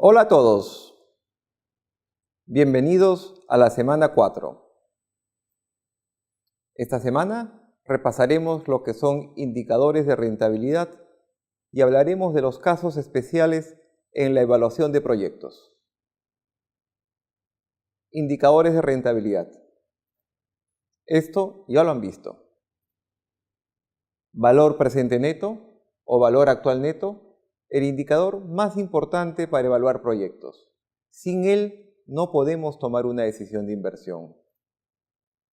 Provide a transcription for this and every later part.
Hola a todos, bienvenidos a la semana 4. Esta semana repasaremos lo que son indicadores de rentabilidad y hablaremos de los casos especiales en la evaluación de proyectos. Indicadores de rentabilidad. Esto ya lo han visto. Valor presente neto o valor actual neto, el indicador más importante para evaluar proyectos. Sin él no podemos tomar una decisión de inversión.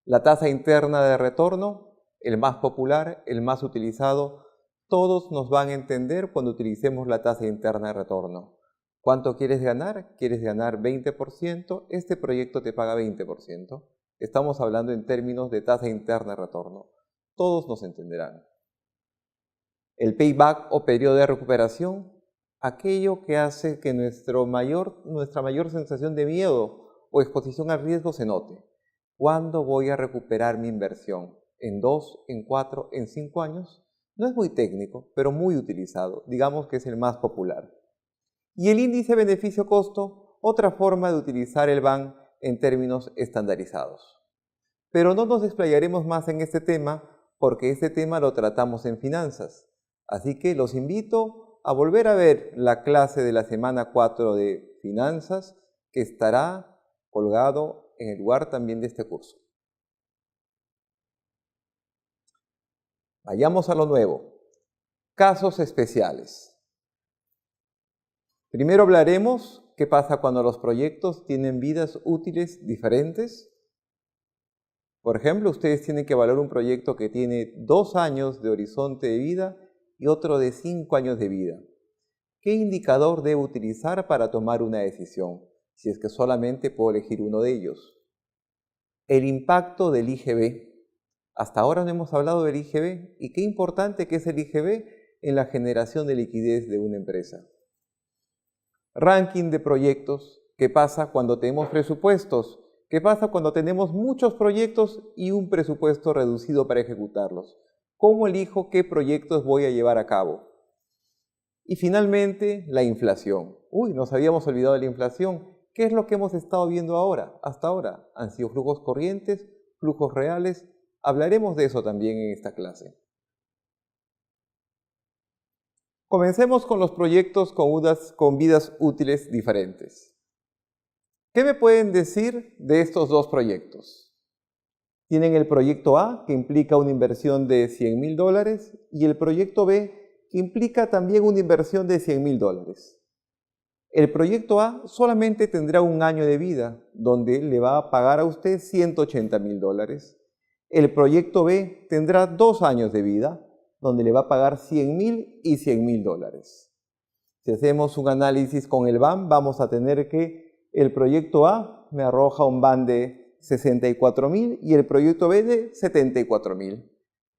La tasa interna de retorno, el más popular, el más utilizado, todos nos van a entender cuando utilicemos la tasa interna de retorno. ¿Cuánto quieres ganar? ¿Quieres ganar 20%? Este proyecto te paga 20%. Estamos hablando en términos de tasa interna de retorno. Todos nos entenderán. El payback o periodo de recuperación, aquello que hace que nuestra mayor sensación de miedo o exposición al riesgo se note. ¿Cuándo voy a recuperar mi inversión? ¿En 2, en 4, en 5 años? No es muy técnico, pero muy utilizado. Digamos que es el más popular. Y el índice beneficio-costo, otra forma de utilizar el BAN en términos estandarizados. Pero no nos desplayaremos más en este tema porque este tema lo tratamos en finanzas. Así que los invito a volver a ver la clase de la semana 4 de finanzas que estará colgado en el lugar también de este curso. Vayamos a lo nuevo. Casos especiales. Primero hablaremos qué pasa cuando los proyectos tienen vidas útiles diferentes. Por ejemplo, ustedes tienen que evaluar un proyecto que tiene 2 años de horizonte de vida y otro de 5 años de vida. ¿Qué indicador debo utilizar para tomar una decisión? Si es que solamente puedo elegir uno de ellos. El impacto del IGB. Hasta ahora no hemos hablado del IGB y qué importante que es el IGB en la generación de liquidez de una empresa. Ranking de proyectos. ¿Qué pasa cuando tenemos presupuestos? ¿Qué pasa cuando tenemos muchos proyectos y un presupuesto reducido para ejecutarlos? ¿Cómo elijo qué proyectos voy a llevar a cabo? Y finalmente, la inflación. Nos habíamos olvidado de la inflación. ¿Qué es lo que hemos estado viendo hasta ahora? Han sido flujos corrientes, flujos reales. Hablaremos de eso también en esta clase. Comencemos con los proyectos con vidas útiles diferentes. ¿Qué me pueden decir de estos dos proyectos? Tienen el proyecto A, que implica una inversión de $100,000, y el proyecto B, que implica también una inversión de $100,000. El proyecto A solamente tendrá un año de vida, donde le va a pagar a usted $180,000. El proyecto B tendrá 2 años de vida, donde le va a pagar $100,000 y $100,000. Si hacemos un análisis con el BAN, vamos a tener que el proyecto A me arroja un BAN de 64,000 y el proyecto B de 74,000.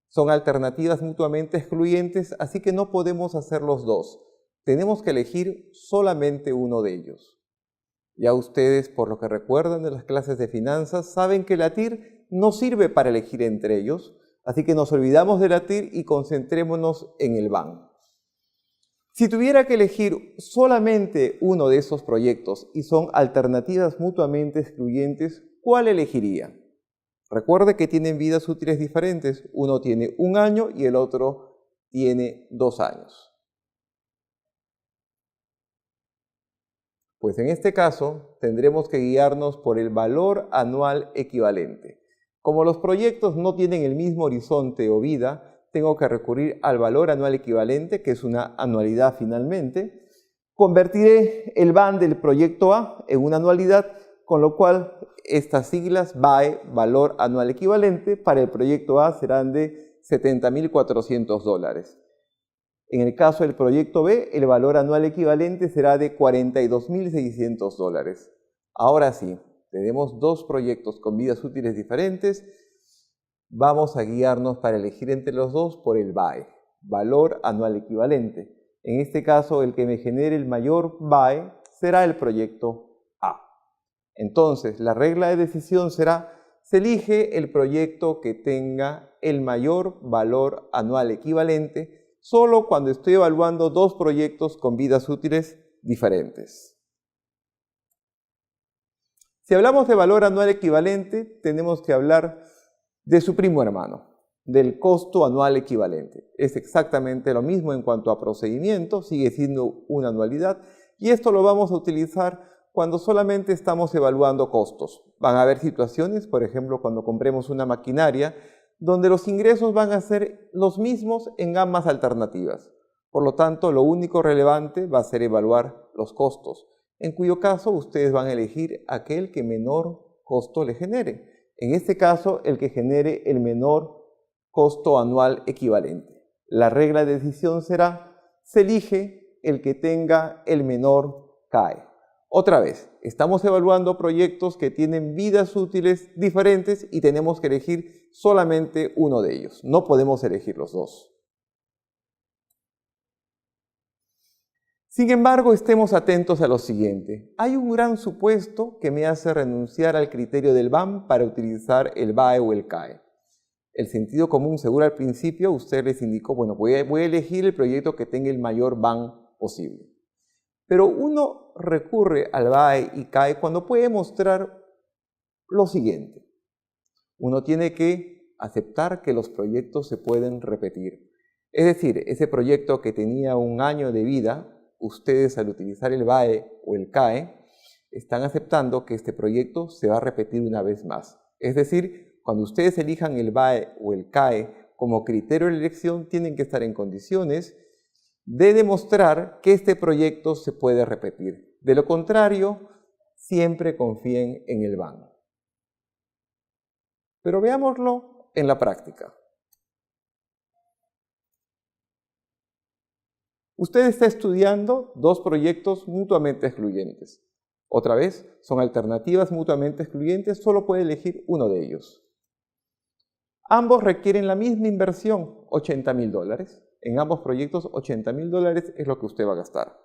Son alternativas mutuamente excluyentes, así que no podemos hacer los dos. Tenemos que elegir solamente uno de ellos. Ya ustedes, por lo que recuerdan de las clases de finanzas, saben que la TIR no sirve para elegir entre ellos, así que nos olvidamos de la TIR y concentrémonos en el BAN. Si tuviera que elegir solamente uno de esos proyectos y son alternativas mutuamente excluyentes, ¿cuál elegiría? Recuerde que tienen vidas útiles diferentes. Uno tiene 1 año y el otro tiene 2 años. Pues en este caso tendremos que guiarnos por el valor anual equivalente. Como los proyectos no tienen el mismo horizonte o vida, tengo que recurrir al valor anual equivalente, que es una anualidad finalmente. Convertiré el BAN del proyecto A en una anualidad, con lo cual estas siglas VAE, valor anual equivalente, para el proyecto A serán de $70,400. En el caso del proyecto B, el valor anual equivalente será de $42,600. Ahora sí, tenemos 2 proyectos con vidas útiles diferentes. Vamos a guiarnos para elegir entre los dos por el VAE, valor anual equivalente. En este caso, el que me genere el mayor VAE será el proyecto A. Entonces, la regla de decisión será: se elige el proyecto que tenga el mayor valor anual equivalente solo cuando estoy evaluando 2 proyectos con vidas útiles diferentes. Si hablamos de valor anual equivalente, tenemos que hablar de su primo hermano, del costo anual equivalente. Es exactamente lo mismo en cuanto a procedimiento, sigue siendo una anualidad, y esto lo vamos a utilizar cuando solamente estamos evaluando costos. Van a haber situaciones, por ejemplo, cuando compremos una maquinaria, donde los ingresos van a ser los mismos en ambas alternativas. Por lo tanto, lo único relevante va a ser evaluar los costos, en cuyo caso ustedes van a elegir aquel que menor costo le genere. En este caso, el que genere el menor costo anual equivalente. La regla de decisión será, se elige el que tenga el menor CAE. Otra vez, estamos evaluando proyectos que tienen vidas útiles diferentes y tenemos que elegir solamente uno de ellos. No podemos elegir los dos. Sin embargo, estemos atentos a lo siguiente. Hay un gran supuesto que me hace renunciar al criterio del BAM para utilizar el BAE o el CAE. El sentido común, seguro al principio, usted les indicó, bueno, voy a elegir el proyecto que tenga el mayor BAM posible. Pero uno recurre al BAE y CAE cuando puede mostrar lo siguiente. Uno tiene que aceptar que los proyectos se pueden repetir. Es decir, ese proyecto que tenía un año de vida, ustedes al utilizar el BAE o el CAE, están aceptando que este proyecto se va a repetir una vez más. Es decir, cuando ustedes elijan el BAE o el CAE como criterio de elección, tienen que estar en condiciones de demostrar que este proyecto se puede repetir. De lo contrario, siempre confíen en el BAM. Pero veámoslo en la práctica. Usted está estudiando dos proyectos mutuamente excluyentes. Otra vez, son alternativas mutuamente excluyentes, solo puede elegir uno de ellos. Ambos requieren la misma inversión, $80.000. En ambos proyectos, $80.000 es lo que usted va a gastar.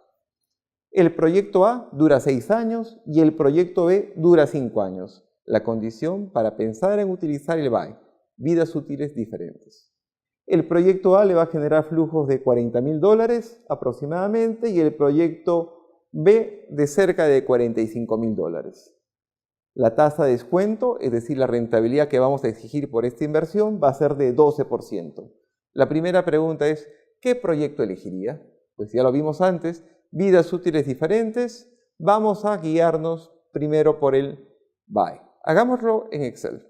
El proyecto A dura 6 años y el proyecto B dura 5 años. La condición para pensar en utilizar el BAE, vidas útiles diferentes. El proyecto A le va a generar flujos de $40.000 aproximadamente y el proyecto B de cerca de $45.000. La tasa de descuento, es decir, la rentabilidad que vamos a exigir por esta inversión, va a ser de 12%. La primera pregunta es, ¿qué proyecto elegiría? Pues ya lo vimos antes, vidas útiles diferentes. Vamos a guiarnos primero por el BAE. Hagámoslo en Excel.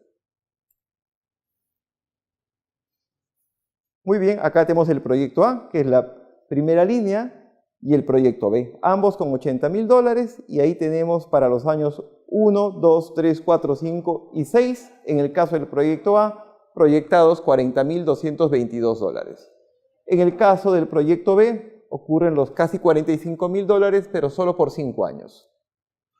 Muy bien, acá tenemos el proyecto A, que es la primera línea, y el proyecto B, ambos con $80.000, y ahí tenemos para los años 1, 2, 3, 4, 5 y 6, en el caso del proyecto A, proyectados $40.222. En el caso del proyecto B, ocurren los casi $45.000, pero solo por 5 años.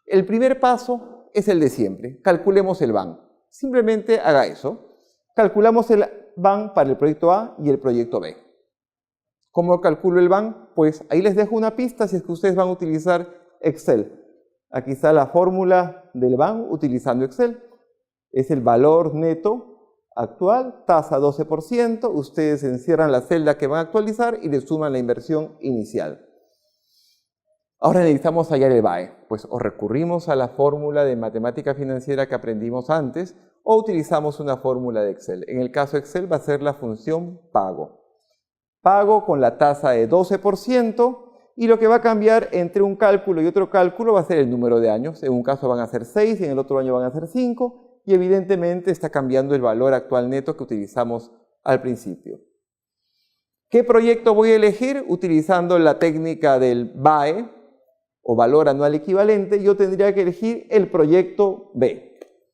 El primer paso es el de siempre, calculemos el BAM. Simplemente haga eso. Calculamos el BAM para el proyecto A y el proyecto B. ¿Cómo calculo el BAM? Pues ahí les dejo una pista si es que ustedes van a utilizar Excel. Aquí está la fórmula del BAM utilizando Excel. Es el valor neto actual, tasa 12%. Ustedes encierran la celda que van a actualizar y le suman la inversión inicial. Ahora necesitamos hallar el BAE. Pues o recurrimos a la fórmula de matemática financiera que aprendimos antes o utilizamos una fórmula de Excel. En el caso de Excel va a ser la función pago. Pago con la tasa de 12% y lo que va a cambiar entre un cálculo y otro cálculo va a ser el número de años. En un caso van a ser 6 y en el otro año van a ser 5 y evidentemente está cambiando el valor actual neto que utilizamos al principio. ¿Qué proyecto voy a elegir? Utilizando la técnica del BAE o valor anual equivalente, yo tendría que elegir el proyecto B.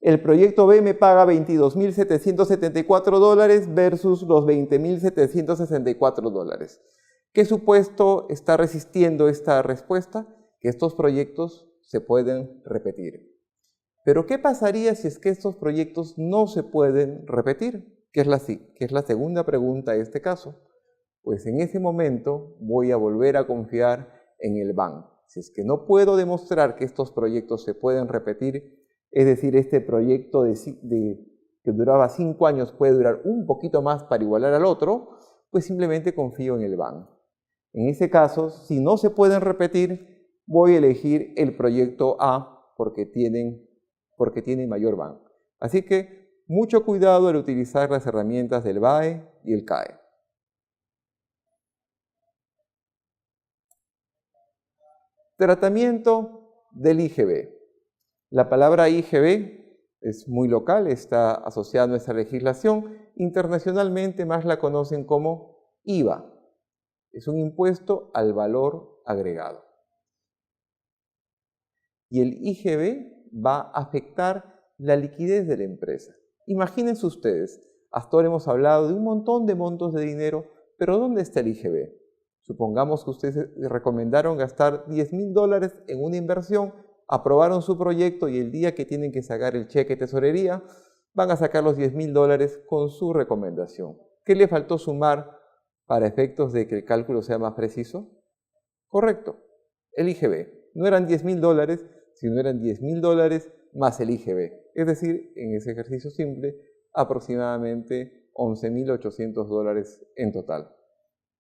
El proyecto B me paga $22.774 versus los $20.764. ¿Qué supuesto está resistiendo esta respuesta? Que estos proyectos se pueden repetir. Pero ¿qué pasaría si es que estos proyectos no se pueden repetir? ¿Qué es la segunda pregunta de este caso? Pues en ese momento voy a volver a confiar en el BAM. Si es que no puedo demostrar que estos proyectos se pueden repetir, es decir, este proyecto que duraba 5 años puede durar un poquito más para igualar al otro, pues simplemente confío en el BAM. En ese caso, si no se pueden repetir, voy a elegir el proyecto A porque tienen porque tiene mayor BAN. Así que mucho cuidado al utilizar las herramientas del BAE y el CAE. Tratamiento del IGB. La palabra IGB es muy local, está asociada a nuestra legislación. Internacionalmente más la conocen como IVA. Es un impuesto al valor agregado. Y el IGB va a afectar la liquidez de la empresa. Imagínense ustedes, hasta ahora hemos hablado de un montón de montos de dinero, pero ¿dónde está el IGB? Supongamos que ustedes recomendaron gastar $10,000 en una inversión, aprobaron su proyecto y el día que tienen que sacar el cheque de tesorería, van a sacar los $10,000 con su recomendación. ¿Qué le faltó sumar para efectos de que el cálculo sea más preciso? Correcto, el IGB. No eran $10,000, sino eran $10,000 más el IGB. Es decir, en ese ejercicio simple, aproximadamente $11,800 en total.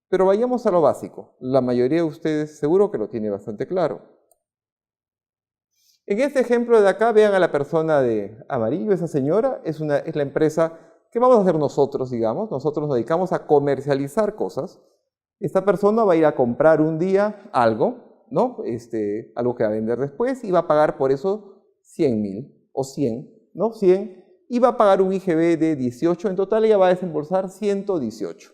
Pero vayamos a lo básico. La mayoría de ustedes seguro que lo tiene bastante claro. En este ejemplo de acá, vean a la persona de amarillo, esa señora, es la empresa que vamos a hacer nosotros, digamos. Nosotros nos dedicamos a comercializar cosas. Esta persona va a ir a comprar un día algo, ¿no? Algo que va a vender después y va a pagar por eso 100,000 o 100, ¿no? 100, y va a pagar un IGB de 18. En total ella va a desembolsar 118.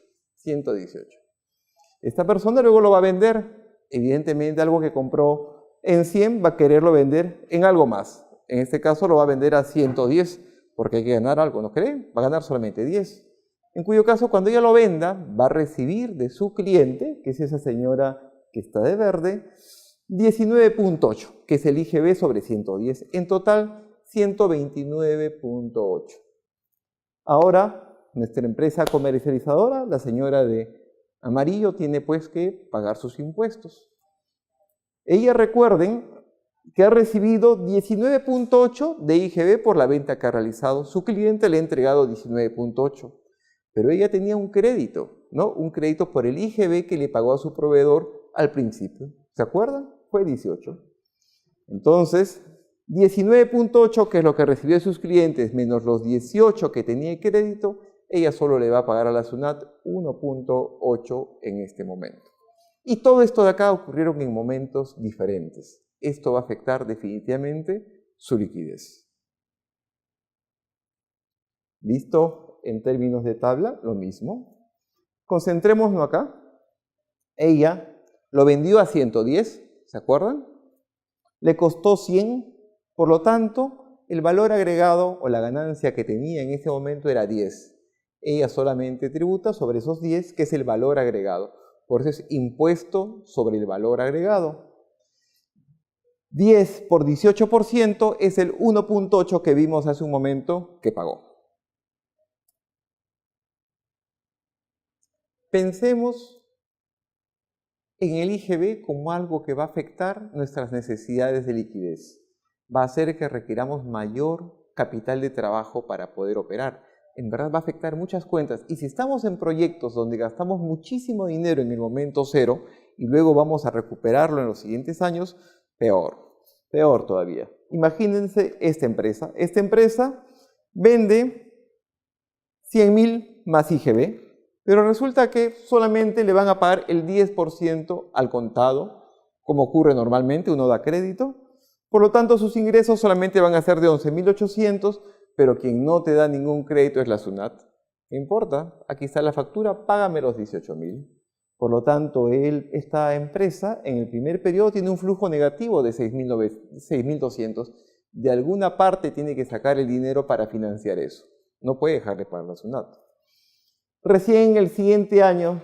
Esta persona luego lo va a vender, evidentemente algo que compró en 100 va a quererlo vender en algo más. En este caso lo va a vender a 110, porque hay que ganar algo, ¿no creen? Va a ganar solamente 10. En cuyo caso, cuando ella lo venda, va a recibir de su cliente, que es esa señora que está de verde, 19.8, que es el IGB sobre 110. En total, 129.8. Ahora, nuestra empresa comercializadora, la señora de amarillo, tiene pues que pagar sus impuestos. Ella, recuerden, que ha recibido 19.8 de IGB por la venta que ha realizado. Su cliente le ha entregado 19.8, pero ella tenía un crédito, ¿no? Un crédito por el IGB que le pagó a su proveedor al principio. ¿Se acuerdan? Fue 18. Entonces, 19.8, que es lo que recibió de sus clientes, menos los 18 que tenía de crédito, ella solo le va a pagar a la SUNAT 1.8 en este momento. Y todo esto de acá ocurrieron en momentos diferentes. Esto va a afectar definitivamente su liquidez. ¿Listo? En términos de tabla, lo mismo. Concentrémonos acá. Ella lo vendió a 110, ¿se acuerdan? Le costó 100, por lo tanto, el valor agregado o la ganancia que tenía en ese momento era 10. Ella solamente tributa sobre esos 10, que es el valor agregado. Por eso es impuesto sobre el valor agregado. 10 por 18% es el 1.8 que vimos hace un momento que pagó. Pensemos en el IGB como algo que va a afectar nuestras necesidades de liquidez. Va a hacer que requiramos mayor capital de trabajo para poder operar. En verdad va a afectar muchas cuentas. Y si estamos en proyectos donde gastamos muchísimo dinero en el momento cero y luego vamos a recuperarlo en los siguientes años, peor todavía. Imagínense esta empresa. Esta empresa vende 100,000 más IGB, pero resulta que solamente le van a pagar el 10% al contado, como ocurre normalmente, uno da crédito. Por lo tanto, sus ingresos solamente van a ser de 11,800, pero quien no te da ningún crédito es la SUNAT. ¿Qué importa? Aquí está la factura, págame los 18,000. Por lo tanto, esta empresa en el primer periodo tiene un flujo negativo de 6,200. De alguna parte tiene que sacar el dinero para financiar eso. No puede dejar de pagar la SUNAT. Recién el siguiente año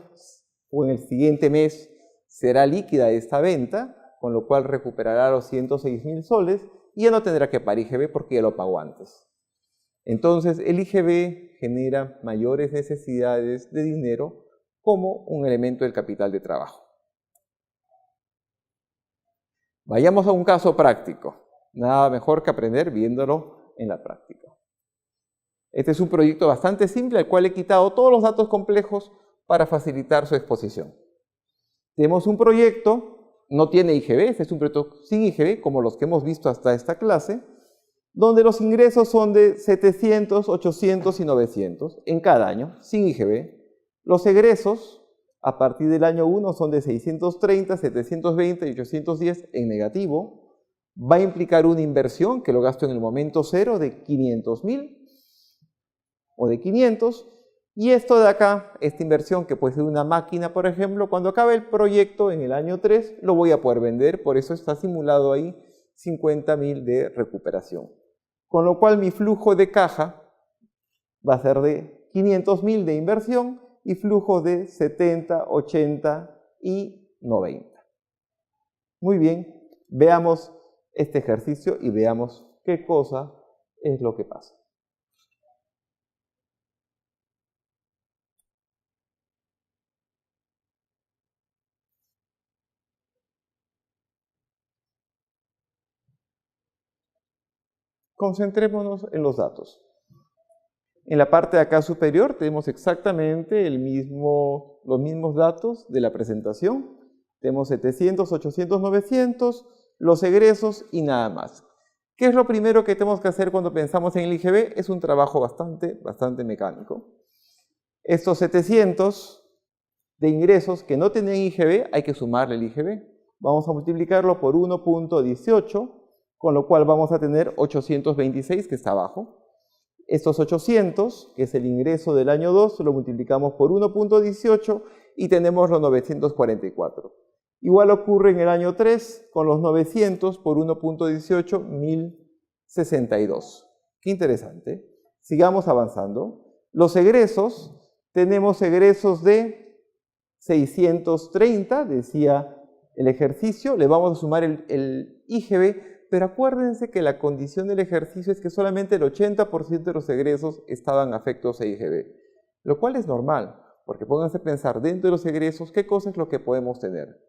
o en el siguiente mes será líquida esta venta, con lo cual recuperará los 106,000 soles y ya no tendrá que pagar IGB porque ya lo pagó antes. Entonces, el IGB genera mayores necesidades de dinero como un elemento del capital de trabajo. Vayamos a un caso práctico. Nada mejor que aprender viéndolo en la práctica. Este es un proyecto bastante simple al cual he quitado todos los datos complejos para facilitar su exposición. Tenemos un proyecto, no tiene IGB, este es un proyecto sin IGB como los que hemos visto hasta esta clase, donde los ingresos son de 700, 800 y 900 en cada año, sin IGB. Los egresos, a partir del año 1, son de 630, 720 y 810 en negativo. Va a implicar una inversión, que lo gasto en el momento cero, de 500.000 o de 500. Y esto de acá, esta inversión, que puede ser una máquina, por ejemplo, cuando acabe el proyecto en el año 3, lo voy a poder vender, por eso está simulado ahí 50.000 de recuperación. Con lo cual mi flujo de caja va a ser de 500.000 de inversión y flujo de 70, 80 y 90. Muy bien, veamos este ejercicio y veamos qué cosa es lo que pasa. Concentrémonos en los datos. En la parte de acá superior tenemos exactamente los mismos datos de la presentación. Tenemos 700, 800, 900, los egresos y nada más. ¿Qué es lo primero que tenemos que hacer cuando pensamos en el IGB? Es un trabajo bastante mecánico. Estos 700 de ingresos que no tienen IGB, hay que sumarle el IGB. Vamos a multiplicarlo por 1.18, con lo cual vamos a tener 826, que está abajo. Estos 800, que es el ingreso del año 2, lo multiplicamos por 1.18 y tenemos los 944. Igual ocurre en el año 3 con los 900 por 1.18, 1062. Qué interesante. Sigamos avanzando. Los egresos, tenemos egresos de 630, decía el ejercicio, le vamos a sumar el IGB, pero acuérdense que la condición del ejercicio es que solamente el 80% de los egresos estaban afectos a IGB, lo cual es normal, porque pónganse a pensar dentro de los egresos qué cosa es lo que podemos tener.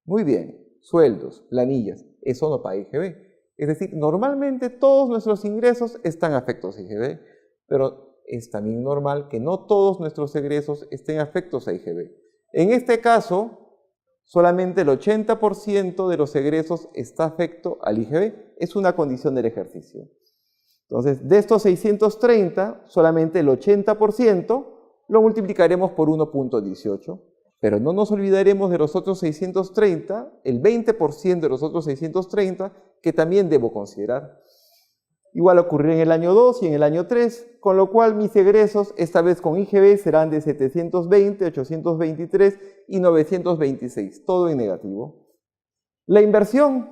Muy bien, sueldos, planillas, eso no paga IGB. Es decir, normalmente todos nuestros ingresos están afectos a IGB, pero es también normal que no todos nuestros egresos estén afectos a IGB. En este caso, solamente el 80% de los egresos está afecto al IGB. Es una condición del ejercicio. Entonces, de estos 630, solamente el 80% lo multiplicaremos por 1.18. Pero no nos olvidaremos de los otros 630, el 20% de los otros 630, que también debo considerar. Igual ocurrirá en el año 2 y en el año 3, con lo cual mis egresos, esta vez con IGB, serán de 720, 823 y 926, todo en negativo. La inversión,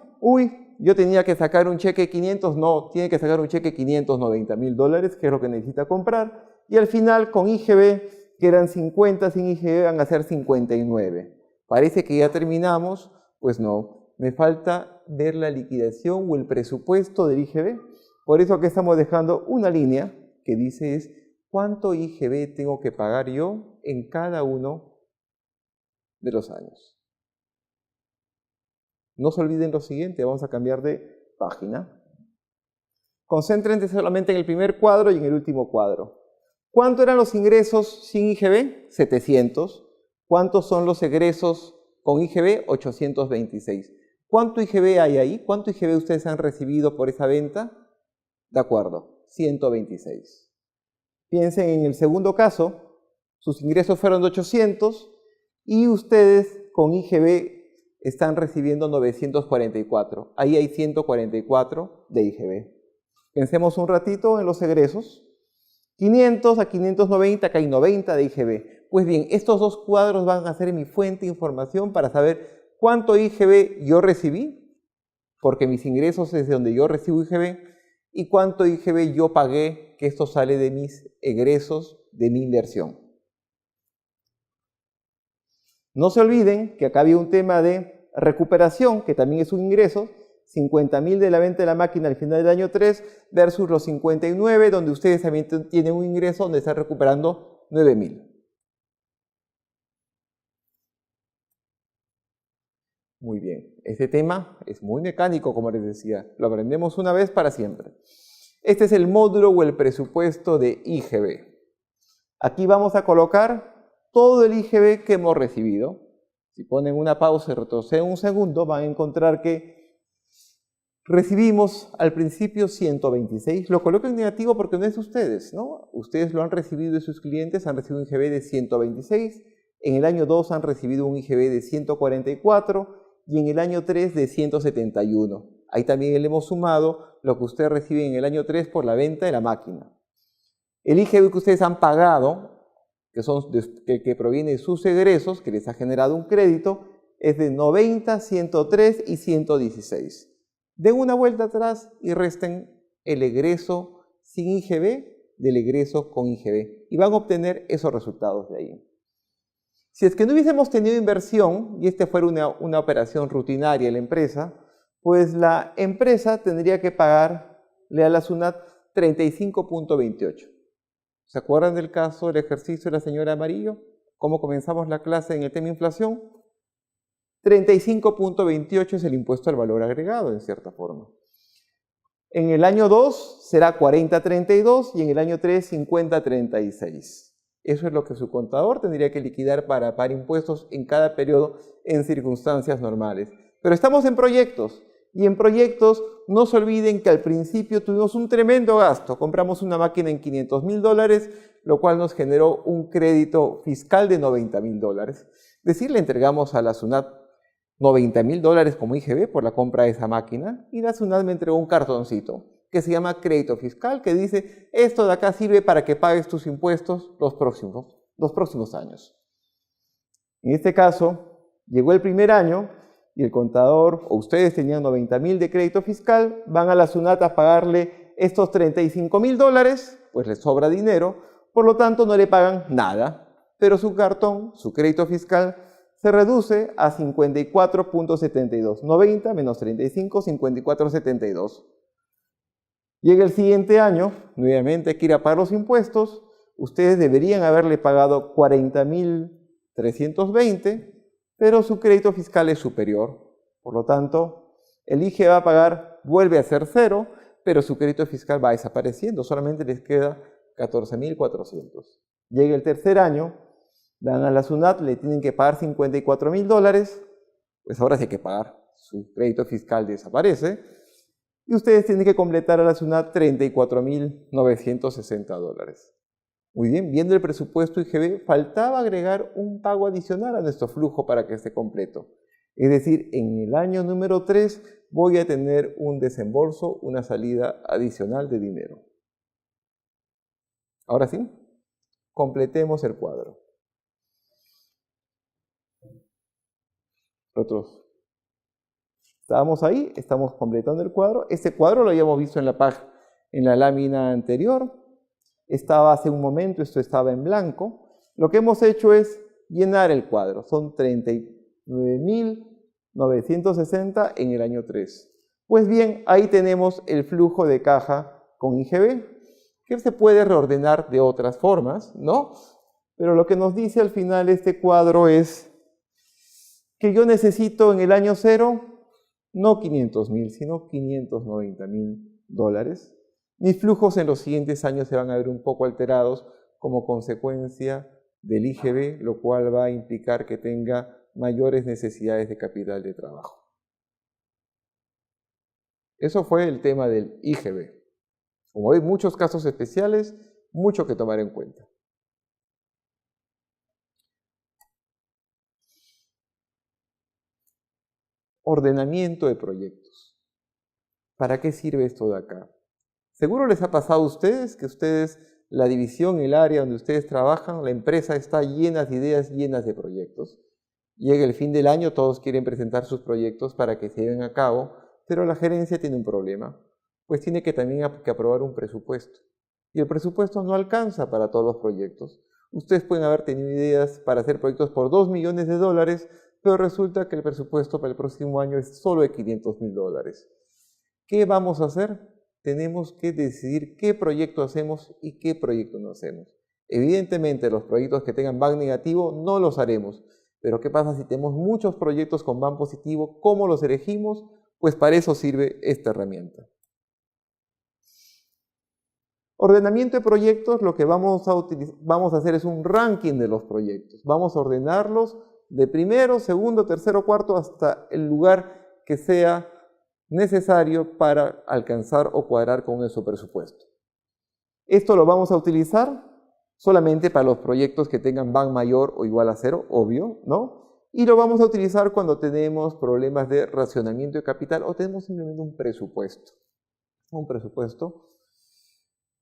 yo tenía que sacar un cheque de 500, no, tiene que sacar un cheque de 590.000 dólares, que es lo que necesita comprar, y al final con IGB, que eran 50, sin IGB van a ser 59. Parece que ya terminamos, pues no, me falta ver la liquidación o el presupuesto del IGB. Por eso aquí estamos dejando una línea que dice es cuánto IGB tengo que pagar yo en cada uno de los años. No se olviden lo siguiente, vamos a cambiar de página. Concéntrense solamente en el primer cuadro y en el último cuadro. ¿Cuánto eran los ingresos sin IGB? 700. ¿Cuántos son los egresos con IGB? 826. ¿Cuánto IGB hay ahí? ¿Cuánto IGB ustedes han recibido por esa venta? De acuerdo, 126. Piensen en el segundo caso, sus ingresos fueron de 800 y ustedes con IGB están recibiendo 944. Ahí hay 144 de IGB. Pensemos un ratito en los egresos. 500 a 590, acá hay 90 de IGB. Pues bien, estos dos cuadros van a ser mi fuente de información para saber cuánto IGB yo recibí, porque mis ingresos es de donde yo recibo IGB, y cuánto IGB yo pagué, que esto sale de mis egresos de mi inversión. No se olviden que acá había un tema de recuperación, que también es un ingreso, 50.000 de la venta de la máquina al final del año 3 versus los 59, donde ustedes también tienen un ingreso donde están recuperando 9.000. Muy bien, este tema es muy mecánico, como les decía, lo aprendemos una vez para siempre. Este es el módulo o el presupuesto de IGB. Aquí vamos a colocar todo el IGB que hemos recibido. Si ponen una pausa y retroceden un segundo, van a encontrar que Recibimos al principio 126, lo coloco en negativo porque no es de ustedes, ¿no? Ustedes lo han recibido de sus clientes, han recibido un IGB de 126, en el año 2 han recibido un IGB de 144 y en el año 3 de 171. Ahí también le hemos sumado lo que ustedes reciben en el año 3 por la venta de la máquina. El IGB que ustedes han pagado, que proviene de sus egresos, que les ha generado un crédito, es de 90, 103 y 116. Den una vuelta atrás y resten el egreso sin IGB del egreso con IGB y van a obtener esos resultados de ahí. Si es que no hubiésemos tenido inversión y esta fuera una operación rutinaria en la empresa, pues la empresa tendría que pagarle a la SUNAT 35.28. ¿Se acuerdan del caso del ejercicio de la señora Amarillo? ¿Cómo comenzamos la clase en el tema inflación? 35.28 es el impuesto al valor agregado, en cierta forma. En el año 2 será 40.32 y en el año 3 50.36. Eso es lo que su contador tendría que liquidar para pagar impuestos en cada periodo en circunstancias normales. Pero estamos en proyectos y en proyectos no se olviden que al principio tuvimos un tremendo gasto. Compramos una máquina en $500,000, lo cual nos generó un crédito fiscal de $90,000. Es decir, le entregamos a la SUNAT $90,000 como IGB por la compra de esa máquina y la SUNAT me entregó un cartoncito que se llama crédito fiscal que dice esto de acá sirve para que pagues tus impuestos los próximos años. En este caso, llegó el primer año y el contador o ustedes tenían $90,000 de crédito fiscal, van a la SUNAT a pagarle estos $35,000, pues les sobra dinero, por lo tanto no le pagan nada, pero su cartón, su crédito fiscal, se reduce a 54.72. 90 menos 35, 54.72. Llega el siguiente año, nuevamente hay que ir a pagar los impuestos. Ustedes deberían haberle pagado 40.320, pero su crédito fiscal es superior. Por lo tanto, el IGE va a pagar, vuelve a ser cero, pero su crédito fiscal va desapareciendo. Solamente les queda 14.400. Llega el tercer año, dan a la SUNAT, le tienen que pagar $54,000, pues ahora sí hay que pagar. Su crédito fiscal desaparece y ustedes tienen que completar a la SUNAT $34,960. Muy bien, viendo el presupuesto IGB, faltaba agregar un pago adicional a nuestro flujo para que esté completo. Es decir, en el año número 3 voy a tener un desembolso, una salida adicional de dinero. Ahora sí, completemos el cuadro. Nosotros estábamos ahí, estamos completando el cuadro. Este cuadro lo habíamos visto en la lámina anterior. Estaba hace un momento, esto estaba en blanco. Lo que hemos hecho es llenar el cuadro. Son 39.960 en el año 3. Pues bien, ahí tenemos el flujo de caja con IGB, que se puede reordenar de otras formas, ¿no? Pero lo que nos dice al final este cuadro es que yo necesito en el año 0 no 500,000, sino $590,000. Mis flujos en los siguientes años se van a ver un poco alterados como consecuencia del IGB, lo cual va a implicar que tenga mayores necesidades de capital de trabajo. Eso fue el tema del IGB. Como hay muchos casos especiales, mucho que tomar en cuenta. Ordenamiento de proyectos. ¿Para qué sirve esto de acá? Seguro les ha pasado a ustedes que la división, el área donde ustedes trabajan, la empresa está llena de ideas, llenas de proyectos. Llega el fin del año, todos quieren presentar sus proyectos para que se lleven a cabo, pero la gerencia tiene un problema, pues tiene que también aprobar un presupuesto. Y el presupuesto no alcanza para todos los proyectos. Ustedes pueden haber tenido ideas para hacer proyectos por $2 millones, pero resulta que el presupuesto para el próximo año es solo de $500,000. ¿Qué vamos a hacer? Tenemos que decidir qué proyecto hacemos y qué proyecto no hacemos. Evidentemente, los proyectos que tengan BAN negativo no los haremos. Pero ¿qué pasa si tenemos muchos proyectos con BAN positivo? ¿Cómo los elegimos? Pues para eso sirve esta herramienta. Ordenamiento de proyectos, lo que vamos a hacer es un ranking de los proyectos. Vamos a ordenarlos de primero, segundo, tercero, cuarto, hasta el lugar que sea necesario para alcanzar o cuadrar con ese presupuesto. Esto lo vamos a utilizar solamente para los proyectos que tengan BAN mayor o igual a 0, obvio, ¿no? Y lo vamos a utilizar cuando tenemos problemas de racionamiento de capital o tenemos simplemente un presupuesto.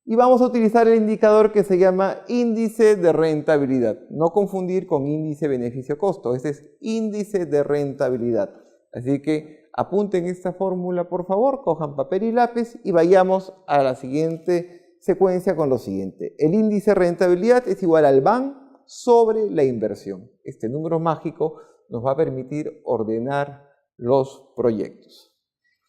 Y vamos a utilizar el indicador que se llama índice de rentabilidad. No confundir con índice beneficio-costo. Este es índice de rentabilidad. Así que apunten esta fórmula, por favor, cojan papel y lápiz y vayamos a la siguiente secuencia con lo siguiente. El índice de rentabilidad es igual al BAN sobre la inversión. Este número mágico nos va a permitir ordenar los proyectos.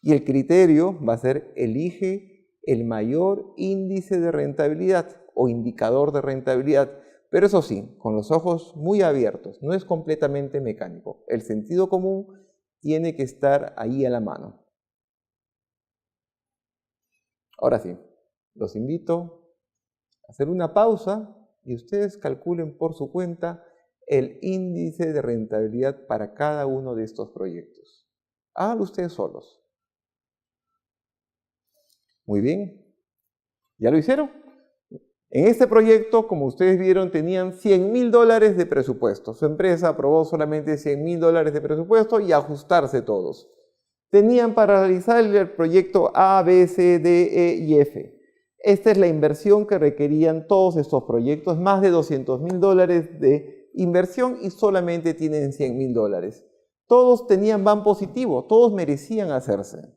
Y el criterio va a ser elige el mayor índice de rentabilidad o indicador de rentabilidad, pero eso sí, con los ojos muy abiertos, no es completamente mecánico. El sentido común tiene que estar ahí a la mano. Ahora sí, los invito a hacer una pausa y ustedes calculen por su cuenta el índice de rentabilidad para cada uno de estos proyectos. Háganlo ustedes solos. Muy bien. ¿Ya lo hicieron? En este proyecto, como ustedes vieron, tenían $100.000 de presupuesto. Su empresa aprobó solamente $100.000 de presupuesto y ajustarse todos. Tenían para realizar el proyecto A, B, C, D, E y F. Esta es la inversión que requerían todos estos proyectos, más de $200.000 de inversión y solamente tienen $100.000. Todos tenían BAN positivo, todos merecían hacerse.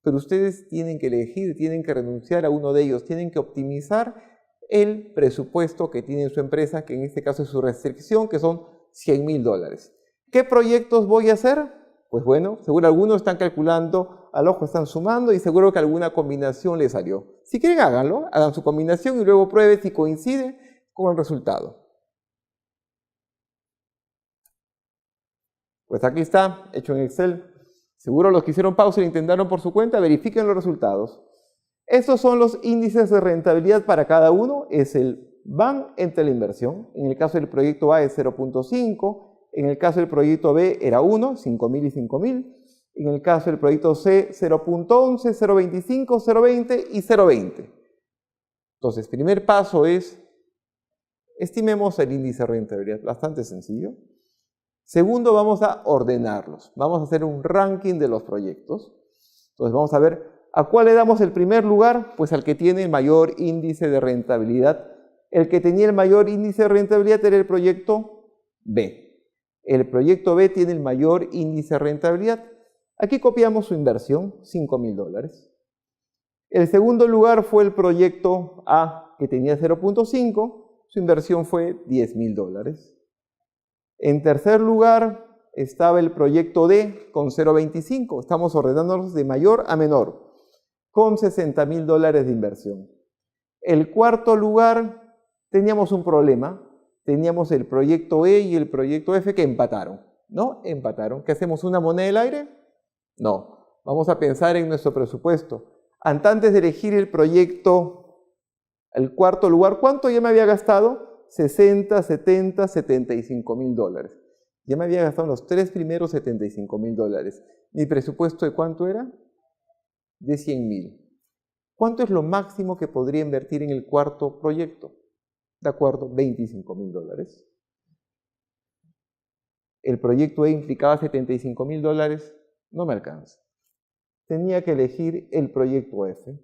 Pero ustedes tienen que elegir, tienen que renunciar a uno de ellos, tienen que optimizar el presupuesto que tiene su empresa, que en este caso es su restricción, que son $100.000. ¿Qué proyectos voy a hacer? Pues bueno, seguro algunos están calculando, al ojo están sumando y seguro que alguna combinación les salió. Si quieren háganlo, hagan su combinación y luego prueben si coincide con el resultado. Pues aquí está, hecho en Excel. Seguro los que hicieron pausa y lo intentaron por su cuenta, verifiquen los resultados. Estos son los índices de rentabilidad para cada uno. Es el BAN entre la inversión. En el caso del proyecto A es 0.5. En el caso del proyecto B era 1, 5.000 y 5.000. En el caso del proyecto C, 0.11, 0.25, 0.20 y 0.20. Entonces, primer paso es, estimemos el índice de rentabilidad. Bastante sencillo. Segundo, vamos a ordenarlos. Vamos a hacer un ranking de los proyectos. Entonces, vamos a ver a cuál le damos el primer lugar. Pues al que tiene el mayor índice de rentabilidad. El que tenía el mayor índice de rentabilidad era el proyecto B. El proyecto B tiene el mayor índice de rentabilidad. Aquí copiamos su inversión, $5.000. El segundo lugar fue el proyecto A, que tenía 0.5. Su inversión fue $10.000. En tercer lugar estaba el proyecto D con 0.25. Estamos ordenándolos de mayor a menor, con $60.000 de inversión. El cuarto lugar teníamos un problema. Teníamos el proyecto E y el proyecto F que empataron. ¿No? Empataron. ¿Qué hacemos? ¿Una moneda del aire? No. Vamos a pensar en nuestro presupuesto. Antes de elegir el proyecto, el cuarto lugar, ¿cuánto ya me había gastado? 60, 70, $75.000. Ya me había gastado los tres primeros $75.000. ¿Mi presupuesto de cuánto era? De 100.000. ¿Cuánto es lo máximo que podría invertir en el cuarto proyecto? De acuerdo, $25.000. El proyecto E implicaba $75.000. No me alcanza. Tenía que elegir el proyecto F.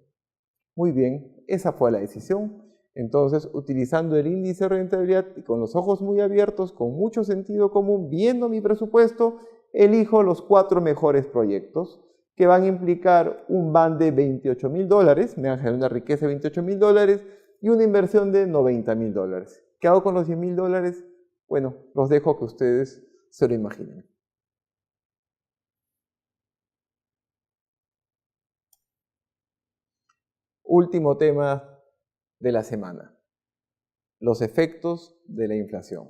Muy bien, esa fue la decisión. Entonces, utilizando el índice de rentabilidad y con los ojos muy abiertos, con mucho sentido común, viendo mi presupuesto, elijo los 4 mejores proyectos que van a implicar un BAN de $28.000, me van a generar una riqueza de $28.000 y una inversión de $90.000. ¿Qué hago con los $10.000? Bueno, los dejo que ustedes se lo imaginen. Último tema de la semana, los efectos de la inflación.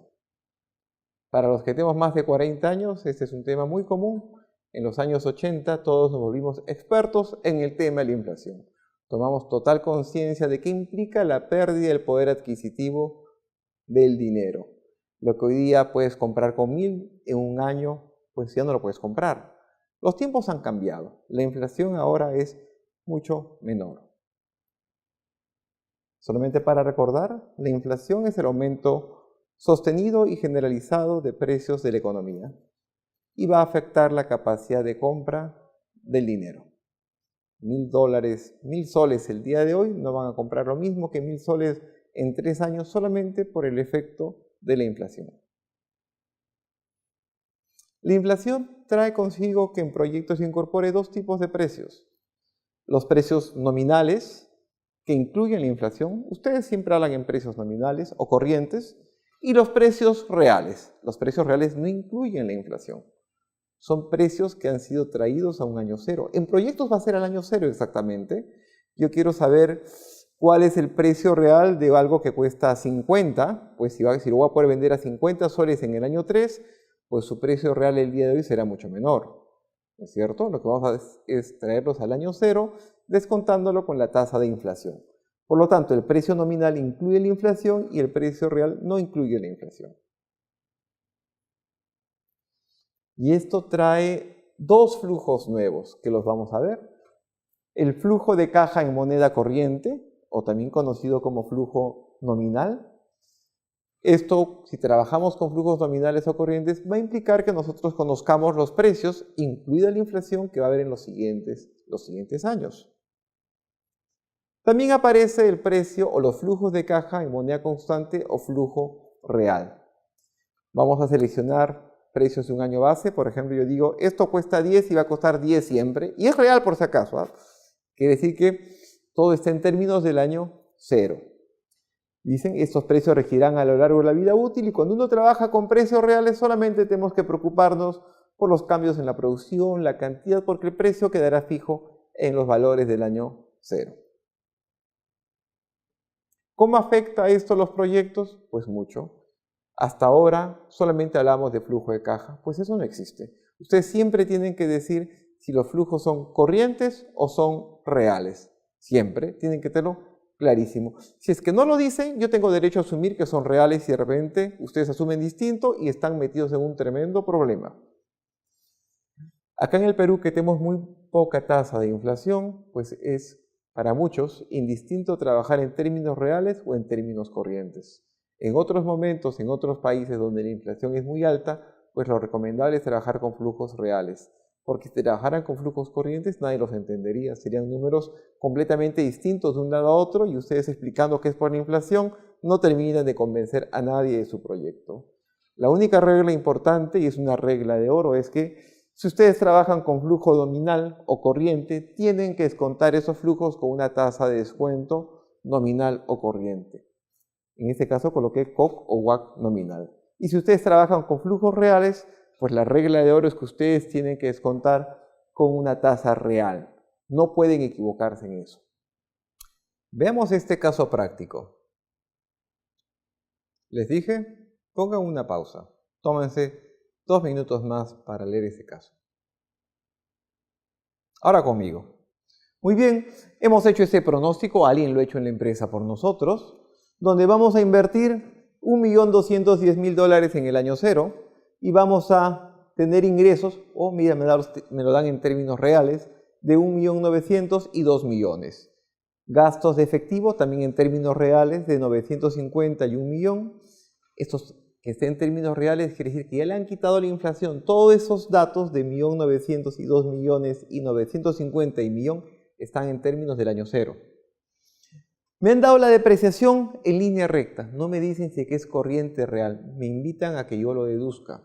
Para los que tenemos más de 40 años, este es un tema muy común. En los años 80 todos nos volvimos expertos en el tema de la inflación. Tomamos total conciencia de qué implica la pérdida del poder adquisitivo del dinero. Lo que hoy día puedes comprar con 1.000, en un año, pues ya no lo puedes comprar. Los tiempos han cambiado. La inflación ahora es mucho menor. Solamente para recordar, la inflación es el aumento sostenido y generalizado de precios de la economía y va a afectar la capacidad de compra del dinero. $1.000, 1.000 soles el día de hoy no van a comprar lo mismo que 1.000 soles en 3 años solamente por el efecto de la inflación. La inflación trae consigo que en proyectos se incorpore dos tipos de precios. Los precios nominales, que incluyen la inflación. Ustedes siempre hablan en precios nominales o corrientes. Y los precios reales. Los precios reales no incluyen la inflación. Son precios que han sido traídos a un año cero. En proyectos va a ser al año cero exactamente. Yo quiero saber cuál es el precio real de algo que cuesta 50. Pues si lo voy a poder vender a 50 soles en el año 3, pues su precio real el día de hoy será mucho menor. ¿No es cierto? Lo que vamos a hacer es traerlos al año cero, descontándolo con la tasa de inflación. Por lo tanto, el precio nominal incluye la inflación y el precio real no incluye la inflación. Y esto trae dos flujos nuevos que los vamos a ver. El flujo de caja en moneda corriente, o también conocido como flujo nominal. Esto, si trabajamos con flujos nominales o corrientes, va a implicar que nosotros conozcamos los precios, incluida la inflación que va a haber en los siguientes años. También aparece el precio o los flujos de caja en moneda constante o flujo real. Vamos a seleccionar precios de un año base. Por ejemplo, yo digo, esto cuesta 10 y va a costar 10 siempre. Y es real por si acaso, ¿eh? Quiere decir que todo está en términos del año cero. Dicen, estos precios regirán a lo largo de la vida útil y cuando uno trabaja con precios reales solamente tenemos que preocuparnos por los cambios en la producción, la cantidad, porque el precio quedará fijo en los valores del año cero. ¿Cómo afecta esto a los proyectos? Pues mucho. Hasta ahora solamente hablamos de flujo de caja, pues eso no existe. Ustedes siempre tienen que decir si los flujos son corrientes o son reales. Siempre tienen que tenerlo clarísimo. Si es que no lo dicen, yo tengo derecho a asumir que son reales y de repente ustedes asumen distinto y están metidos en un tremendo problema. Acá en el Perú, que tenemos muy poca tasa de inflación, pues es para muchos indistinto trabajar en términos reales o en términos corrientes. En otros momentos, en otros países donde la inflación es muy alta, pues lo recomendable es trabajar con flujos reales. Porque si trabajaran con flujos corrientes nadie los entendería, serían números completamente distintos de un lado a otro y ustedes explicando que es por la inflación no terminan de convencer a nadie de su proyecto. La única regla importante, y es una regla de oro, es que si ustedes trabajan con flujo nominal o corriente, tienen que descontar esos flujos con una tasa de descuento nominal o corriente. En este caso coloqué COC o WACC nominal. Y si ustedes trabajan con flujos reales, pues la regla de oro es que ustedes tienen que descontar con una tasa real. No pueden equivocarse en eso. Veamos este caso práctico. Les dije, pongan una pausa. Tómense 2 minutos más para leer ese caso. Ahora conmigo. Muy bien, hemos hecho ese pronóstico, alguien lo ha hecho en la empresa por nosotros, donde vamos a invertir $1.210.000 en el año cero y vamos a tener ingresos, mira, me lo dan en términos reales, de 1.900.000 y 2 millones. Gastos de efectivo también en términos reales de 950 y 1 millón. Estos que estén en términos reales quiere decir que ya le han quitado la inflación. Todos esos datos de 1.900.000 y 2 millones y 950 y millón están en términos del año cero. Me han dado la depreciación en línea recta. No me dicen si es corriente real. Me invitan a que yo lo deduzca.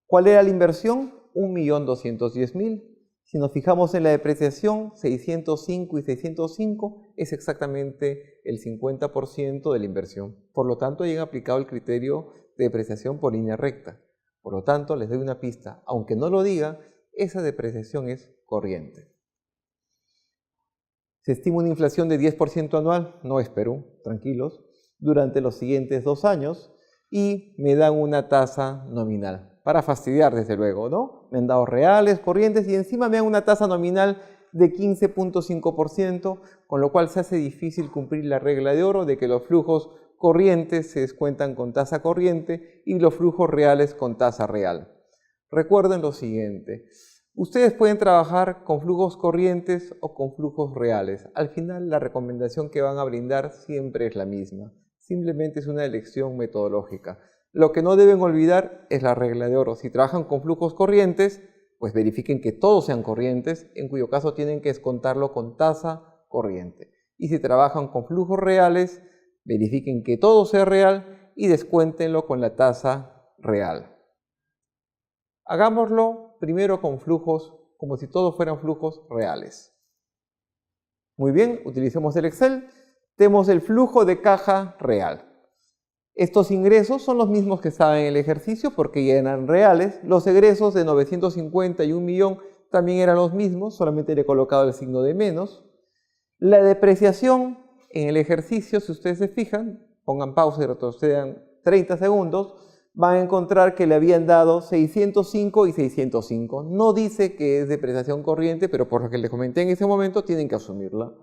¿Cuál era la inversión? 1.210.000. Si nos fijamos en la depreciación, 605 y 605 es exactamente el 50% de la inversión. Por lo tanto, ya han aplicado el criterio de depreciación por línea recta. Por lo tanto, les doy una pista. Aunque no lo diga, esa depreciación es corriente. Se estima una inflación de 10% anual, no es Perú, tranquilos, durante los siguientes 2 años y me dan una tasa nominal. Para fastidiar, desde luego, ¿no? Me han dado reales, corrientes y encima me dan una tasa nominal de 15.5%, con lo cual se hace difícil cumplir la regla de oro de que los flujos corrientes se descuentan con tasa corriente y los flujos reales con tasa real. Recuerden lo siguiente, Ustedes pueden trabajar con flujos corrientes o con flujos reales. Al final, la recomendación que van a brindar siempre es la misma. Simplemente es una elección metodológica. Lo que no deben olvidar es la regla de oro. Si trabajan con flujos corrientes, pues verifiquen que todos sean corrientes, en cuyo caso tienen que descontarlo con tasa corriente. Y si trabajan con flujos reales, verifiquen que todo sea real y descuéntenlo con la tasa real. Hagámoslo primero con flujos, como si todos fueran flujos reales. Muy bien, utilicemos el Excel. Tenemos el flujo de caja real. Estos ingresos son los mismos que estaban en el ejercicio porque ya eran reales. Los egresos de 950 y 1 millón también eran los mismos, solamente le he colocado el signo de menos. La depreciación en el ejercicio, si ustedes se fijan, pongan pausa y retrocedan 30 segundos, van a encontrar que le habían dado 605 y 605. No dice que es depreciación corriente, pero por lo que les comenté en ese momento, tienen que asumirla.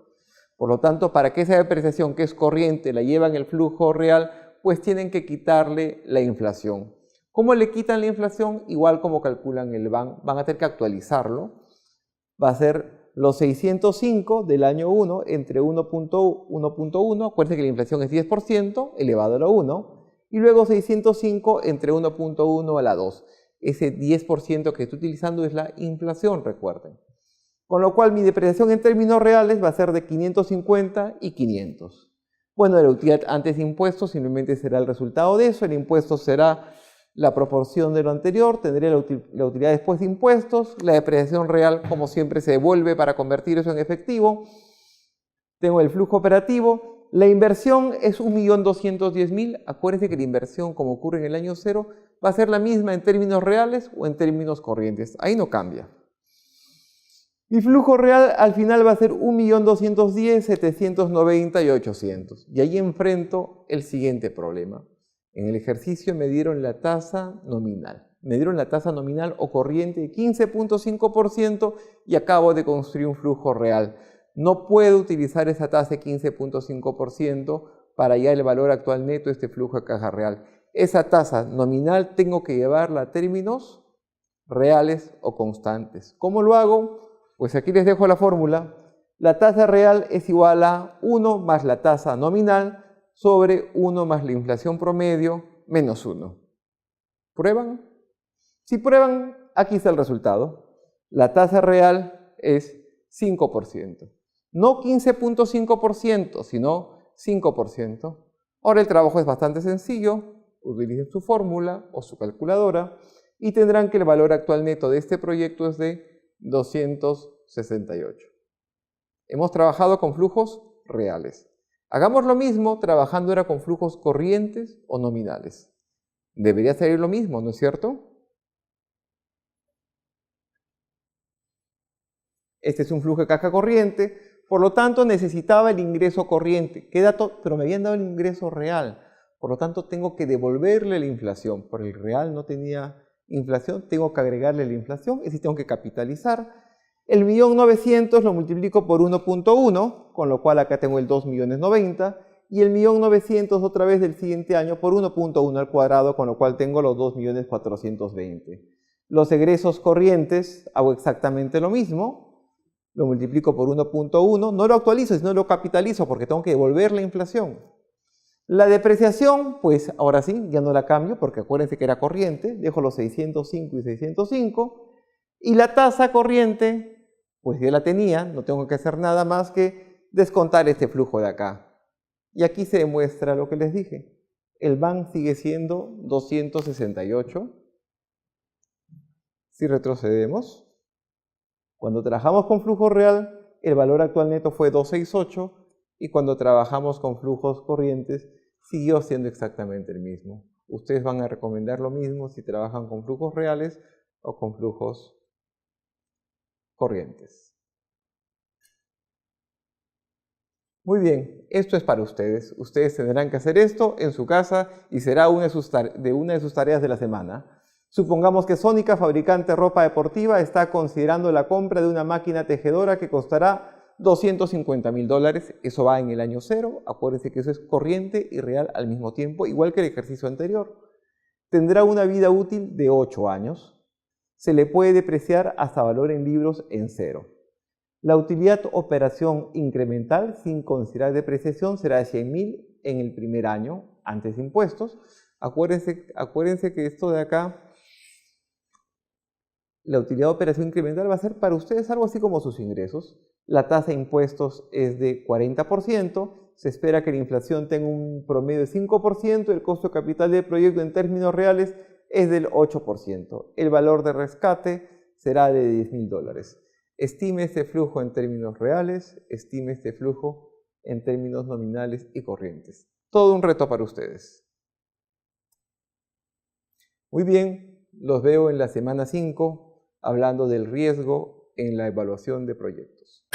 Por lo tanto, para que esa depreciación que es corriente la llevan el flujo real, pues tienen que quitarle la inflación. ¿Cómo le quitan la inflación? Igual como calculan el BAN, van a tener que actualizarlo. Va a ser los 605 del año 1 entre 1.1, acuérdense que la inflación es 10% elevado a la 1, y luego 605 entre 1.1 a la 2. Ese 10% que estoy utilizando es la inflación, recuerden. Con lo cual mi depreciación en términos reales va a ser de 550 y 500. Bueno, la utilidad antes de impuestos simplemente será el resultado de eso. El impuesto será la proporción de lo anterior, tendré la utilidad después de impuestos. La depreciación real, como siempre, se devuelve para convertir eso en efectivo. Tengo el flujo operativo. La inversión es 1.210.000. Acuérdense que la inversión, como ocurre en el año 0, va a ser la misma en términos reales o en términos corrientes. Ahí no cambia. Mi flujo real al final va a ser 1.210.000, 790 y 800. Y ahí enfrento el siguiente problema. En el ejercicio me dieron la tasa nominal. Me dieron la tasa nominal o corriente de 15.5% y acabo de construir un flujo real. No puedo utilizar esa tasa de 15.5% para hallar el valor actual neto de este flujo de caja real. Esa tasa nominal tengo que llevarla a términos reales o constantes. ¿Cómo lo hago? Pues aquí les dejo la fórmula. La tasa real es igual a 1 más la tasa nominal sobre 1 más la inflación promedio menos 1. ¿Prueban? Si prueban, aquí está el resultado. La tasa real es 5%. No 15.5%, sino 5%. Ahora el trabajo es bastante sencillo. Utilicen su fórmula o su calculadora y tendrán que el valor actual neto de este proyecto es de 268. Hemos trabajado con flujos reales. Hagamos lo mismo trabajando ahora con flujos corrientes o nominales. Debería salir lo mismo, ¿no es cierto? Este es un flujo de caja corriente, por lo tanto necesitaba el ingreso corriente. ¿Qué dato? Pero me habían dado el ingreso real. Por lo tanto tengo que devolverle la inflación. Por el real no tenía inflación, tengo que agregarle la inflación, es decir, tengo que capitalizar. El 1.900.000 lo multiplico por 1.1, con lo cual acá tengo el 2.090.000, y el 1.900.000 otra vez del siguiente año por 1.1 al cuadrado, con lo cual tengo los 2.420.000. Los egresos corrientes hago exactamente lo mismo, lo multiplico por 1.1, no lo actualizo, sino lo capitalizo porque tengo que devolver la inflación. La depreciación, pues ahora sí, ya no la cambio porque acuérdense que era corriente, dejo los 605 y 605, y la tasa corriente, pues ya la tenía, no tengo que hacer nada más que descontar este flujo de acá. Y aquí se demuestra lo que les dije. El BAN sigue siendo 268. Si retrocedemos, cuando trabajamos con flujo real, el valor actual neto fue 268, y cuando trabajamos con flujos corrientes, siguió siendo exactamente el mismo. Ustedes van a recomendar lo mismo si trabajan con flujos reales o con flujos corrientes. Muy bien, esto es para ustedes. Ustedes tendrán que hacer esto en su casa y será una de sus tareas de la semana. Supongamos que Sónica, fabricante de ropa deportiva, está considerando la compra de una máquina tejedora que costará $250.000. Eso va en el año 0. Acuérdense que eso es corriente y real al mismo tiempo, igual que el ejercicio anterior. Tendrá una vida útil de 8 años. Se le puede depreciar hasta valor en libros en cero. La utilidad operación incremental sin considerar depreciación será de 100.000 en el primer año, antes de impuestos. Acuérdense que esto de acá, la utilidad de operación incremental va a ser para ustedes algo así como sus ingresos. La tasa de impuestos es de 40%, se espera que la inflación tenga un promedio de 5%, el costo de capital del proyecto en términos reales es del 8%. El valor de rescate será de $10.000. Estime este flujo en términos reales, estime este flujo en términos nominales y corrientes. Todo un reto para ustedes. Muy bien, los veo en la semana 5 hablando del riesgo en la evaluación de proyectos.